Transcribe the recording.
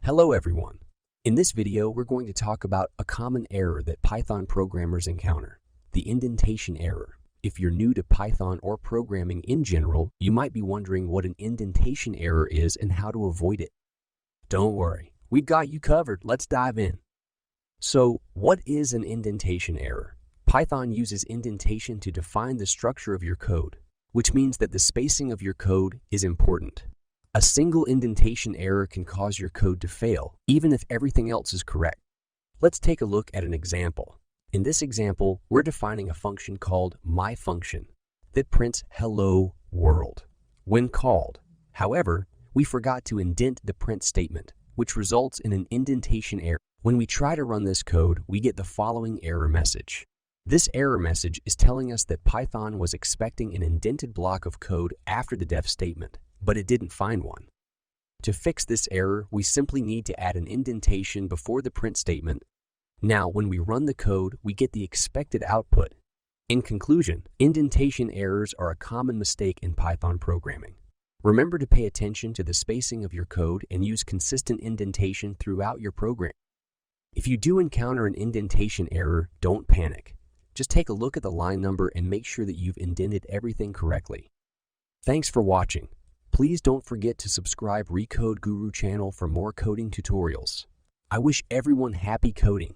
Hello everyone. In this video, we're going to talk about a common error that Python programmers encounter, the indentation error. If you're new to Python or programming in general, you might be wondering what an indentation error is and how to avoid it. Don't worry, we've got you covered. Let's dive in. So, what is an indentation error? Python uses indentation to define the structure of your code, which means that the spacing of your code is important. A single indentation error can cause your code to fail, even if everything else is correct. Let's take a look at an example. In this example, we're defining a function called myFunction that prints hello world when called. However, we forgot to indent the print statement, which results in an indentation error. When we try to run this code, we get the following error message. This error message is telling us that Python was expecting an indented block of code after the def statement, but it didn't find one. To fix this error, we simply need to add an indentation before the print statement. Now, when we run the code, we get the expected output. In conclusion, indentation errors are a common mistake in Python programming. Remember to pay attention to the spacing of your code and use consistent indentation throughout your program. If you do encounter an indentation error, don't panic. Just take a look at the line number and make sure that you've indented everything correctly. Thanks for watching. Please don't forget to subscribe Recode Guru channel for more coding tutorials. I wish everyone happy coding.